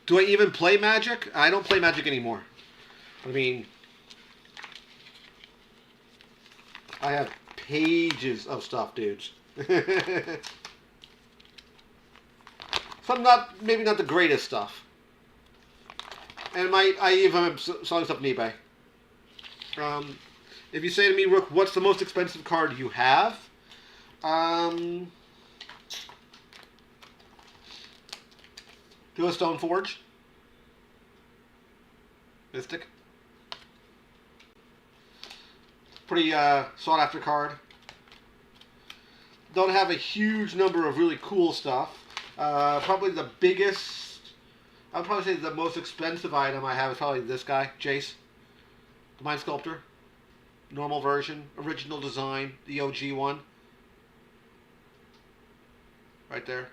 Do I even play Magic? I don't play Magic anymore. I mean, I have pages of stuff, dudes. Some maybe not the greatest stuff. And I even am selling stuff on eBay. If you say to me, Rook, what's the most expensive card you have? Do a Stoneforge. Mystic. Pretty sought after card. Don't have a huge number of really cool stuff. Probably the biggest, I would probably say the most expensive item I have is probably this guy, Jace. The Mind Sculptor. Normal version. Original design. The OG one. Right there.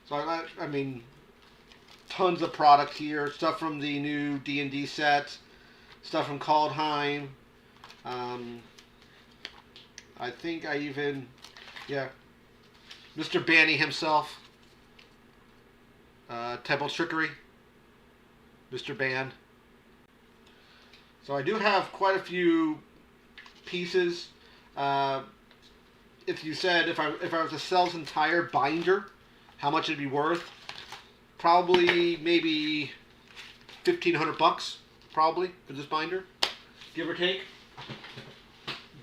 So I mean, tons of product here. Stuff from the new D&D set. Stuff from Kaldheim. I think I even, yeah, Mr. Banny himself. Temple Trickery. Mr. Ban. So I do have quite a few pieces. If you said if I was to sell this entire binder, how much it'd be worth? Probably maybe $1,500 probably for this binder, give or take.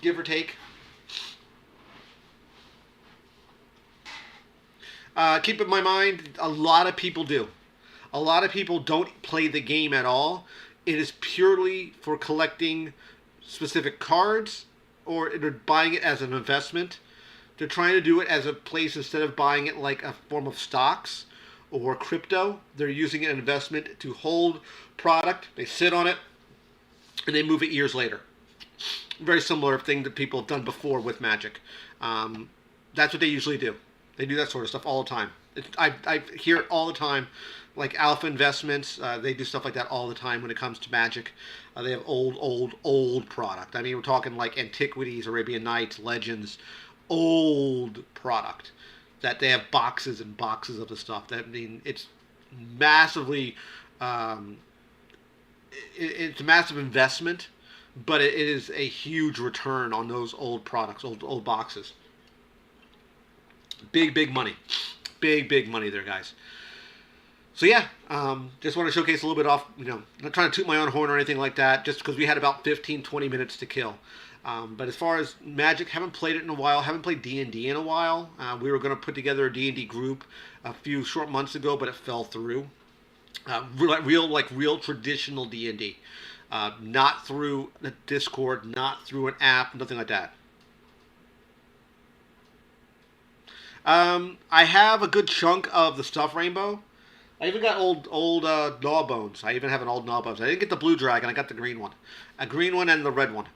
Give or take. Keep in my mind, a lot of people do. A lot of people don't play the game at all. It is purely for collecting specific cards, or they're buying it as an investment. They're trying to do it as a place, instead of buying it like a form of stocks or crypto, they're using it as an investment to hold product. They sit on it, and they move it years later. Very similar thing that people have done before with Magic. That's what they usually do. They do that sort of stuff all the time. I hear it all the time. Like Alpha Investments, they do stuff like that all the time when it comes to Magic. They have old product. I mean, we're talking like Antiquities, Arabian Nights, Legends, old product that they have boxes and boxes of the stuff. That, I mean, it's massively, it's a massive investment, but it is a huge return on those old products, old boxes. Big money. Big money there, guys. So yeah, just want to showcase a little bit off, not trying to toot my own horn or anything like that, just because we had about 15-20 minutes to kill. But as far as Magic, haven't played it in a while, haven't played D&D in a while. We were going to put together a D&D group a few short months ago, but it fell through. Real traditional D&D. Not through the Discord, not through an app, nothing like that. I have a good chunk of the stuff Rainbow. I even got old Gnawbones. I even have an old Gnawbones. I didn't get the blue dragon. I got the green one. A green one and the red one.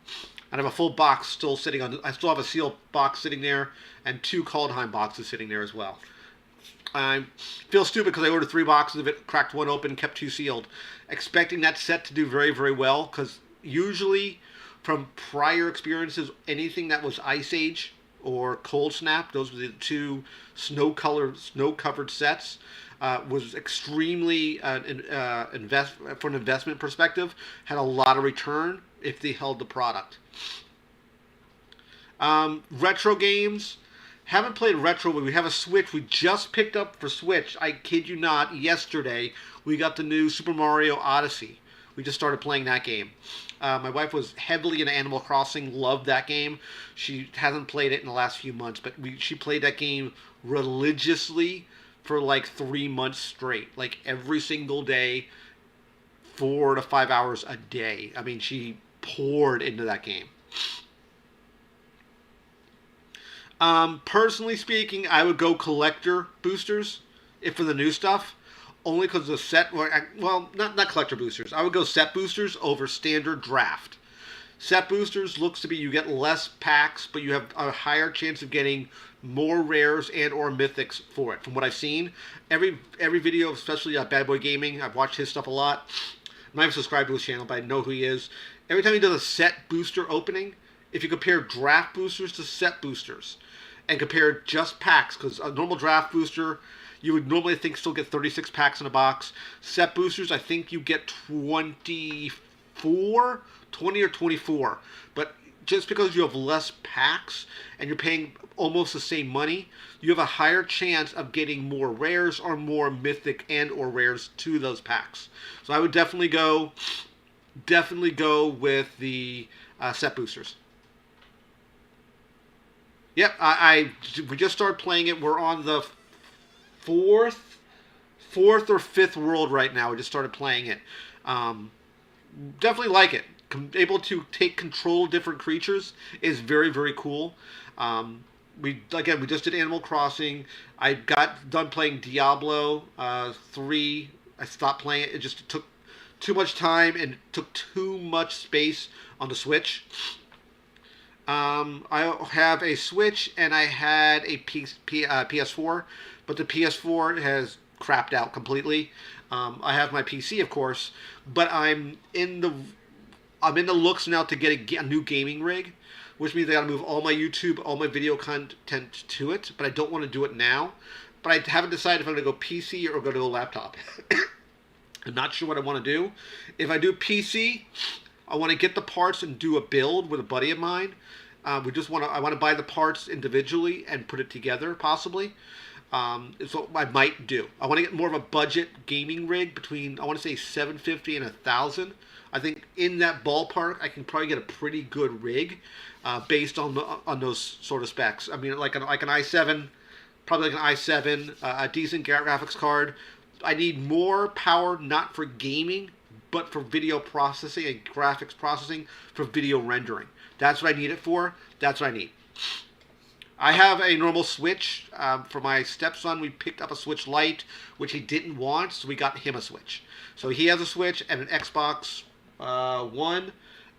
I have a full box still sitting on. I still have a sealed box sitting there, and 2 Kaldheim boxes sitting there as well. I feel stupid because I ordered 3 boxes of it, cracked 1 open, kept 2 sealed, expecting that set to do very, very well. Because usually, from prior experiences, anything that was Ice Age or Cold Snap, those were the 2 snow-covered sets, was extremely for an investment perspective, had a lot of return if they held the product. Retro games. Haven't played retro, but we have a Switch. We just picked up for Switch, I kid you not, yesterday, we got the new Super Mario Odyssey. We just started playing that game. My wife was heavily into Animal Crossing, loved that game. She hasn't played it in the last few months, but she played that game religiously for like 3 months straight. Like every single day, 4 to 5 hours a day. I mean, she poured into that game. Personally speaking, I would go collector boosters if for the new stuff, only because the set. Well, not collector boosters. I would go set boosters over standard draft. Set boosters looks to be you get less packs, but you have a higher chance of getting more rares and or mythics for it. From what I've seen, every video, especially Bad Boy Gaming, I've watched his stuff a lot. I'm not even subscribed to his channel, but I know who he is. Every time he does a set booster opening, if you compare draft boosters to set boosters, and compare just packs, because a normal draft booster, you would normally think still get 36 packs in a box. Set boosters, I think you get 20 or 24. But just because you have less packs and you're paying almost the same money, you have a higher chance of getting more rares or more mythic and or rares to those packs. So I would definitely go with the set boosters. Yep, we just started playing it. We're on the fourth or 5th world right now. We just started playing it. Definitely like it. Able to take control of different creatures is very, very cool. We just did Animal Crossing. I got done playing Diablo 3. I stopped playing it. It just took too much time and took too much space on the Switch. I have a Switch and I had a PS4, but the PS4 has crapped out completely. I have my PC, of course, but I'm in the looks now to get a new gaming rig, which means I got to move all my YouTube, all my video content to it. But I don't want to do it now. But I haven't decided if I'm going to go PC or go to a laptop. I'm not sure what I want to do. If I do PC, I want to get the parts and do a build with a buddy of mine. I want to buy the parts individually and put it together, possibly. It's what I might do. I want to get more of a budget gaming rig between, I want to say, $750 and $1,000. I think in that ballpark, I can probably get a pretty good rig based on those sort of specs. I mean, like an i7, probably like an i7, a decent graphics card. I need more power, not for gaming, but for video processing and graphics processing for video rendering. That's what I need it for. That's what I need. I have a normal Switch. For my stepson, we picked up a Switch Lite, which he didn't want, so we got him a Switch. So he has a Switch and an Xbox One.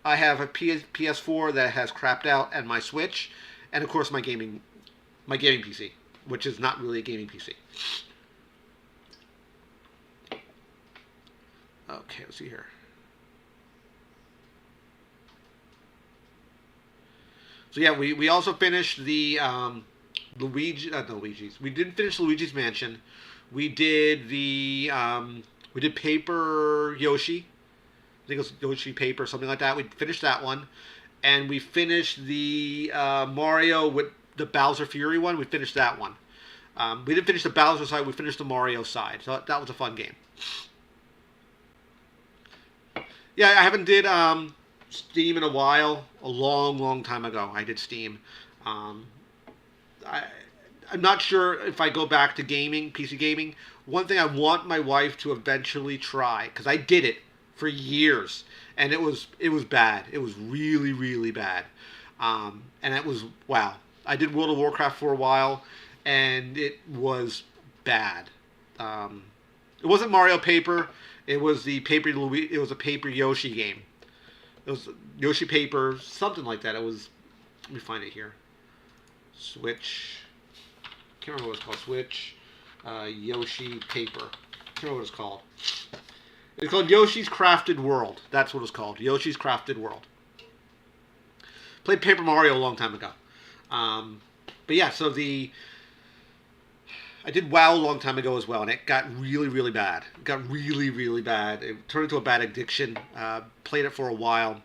I have a PS4 that has crapped out, and my Switch, and of course my gaming PC, which is not really a gaming PC. Okay, let's see here. So yeah, we also finished the Luigi's. We didn't finish Luigi's Mansion. We did we did Paper Yoshi. I think it was Yoshi Paper, something like that. We finished that one, and we finished the Mario with the Bowser Fury one. We finished that one. We didn't finish the Bowser side. We finished the Mario side. So that was a fun game. Yeah, I haven't did Steam in a while. A long time ago, I did Steam. I'm not sure if I go back to gaming, PC gaming. One thing I want my wife to eventually try, because I did it for years, and it was bad. It was really bad. And it was, wow. I did World of Warcraft for a while, and it was bad. It wasn't Mario Paper. It was the Paper Yoshi game. It was Yoshi paper, something like that. It was. Let me find it here. Switch. Can't remember what it's called. Switch. Yoshi paper. Can't remember what it's called. It's called Yoshi's Crafted World. That's what it's called. Yoshi's Crafted World. Played Paper Mario a long time ago. But yeah, so I did WoW a long time ago as well, and it got really, really bad. It got really, really bad. It turned into a bad addiction. Played it for a while.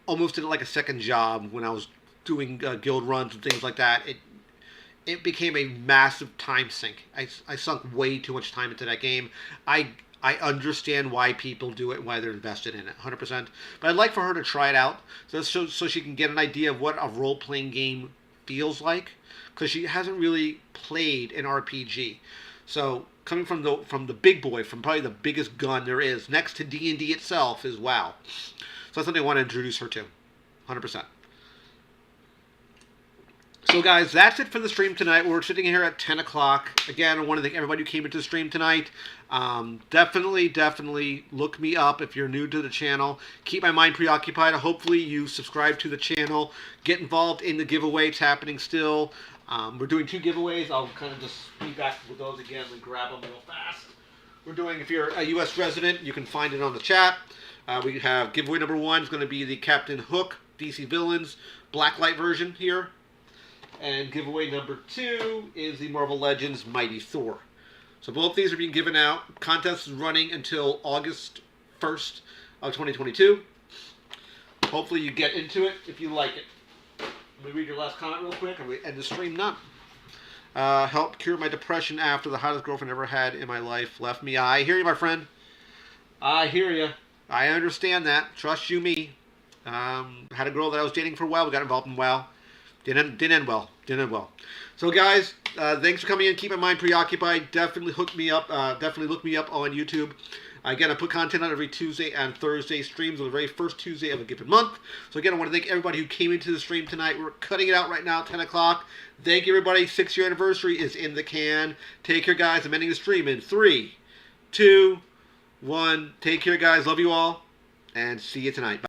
Almost did it like a second job when I was doing guild runs and things like that. It became a massive time sink. I sunk way too much time into that game. I understand why people do it and why they're invested in it, 100%. But I'd like for her to try it out so she can get an idea of what a role-playing game feels like, because she hasn't really played an RPG. So coming from the big boy, from probably the biggest gun there is, next to D&D itself, is WoW. So that's something I want to introduce her to, 100%. So guys, that's it for the stream tonight. We're sitting here at 10 o'clock. Again, I want to thank everybody who came into the stream tonight. Definitely look me up if you're new to the channel. Keep my mind preoccupied. Hopefully you subscribe to the channel. Get involved in the giveaway. It's happening still. We're doing 2 giveaways. I'll kind of just speed back with those again and grab them real fast. We're doing, if you're a U.S. resident, you can find it on the chat. We have giveaway number 1 is going to be the Captain Hook DC Villains Blacklight version here. And giveaway number 2 is the Marvel Legends Mighty Thor. So both these are being given out. Contest is running until August 1st of 2022. Hopefully you get into it if you like it. Let me read your last comment real quick and we end the stream now. Helped cure my depression after the hottest girlfriend I ever had in my life left me. I hear you, my friend. I hear you. I understand that. Trust you me. Had a girl that I was dating for a while. We got involved in WoW. Didn't end well. So guys, thanks for coming in. Keep my mind preoccupied. Definitely hook me up. Definitely look me up on YouTube. Again, I put content on every Tuesday and Thursday streams on the very first Tuesday of a given month. So again, I want to thank everybody who came into the stream tonight. We're cutting it out right now at 10 o'clock. Thank you, everybody. 6-year anniversary is in the can. Take care, guys. I'm ending the stream in 3, 2, 1. Take care, guys. Love you all. And see you tonight. Bye.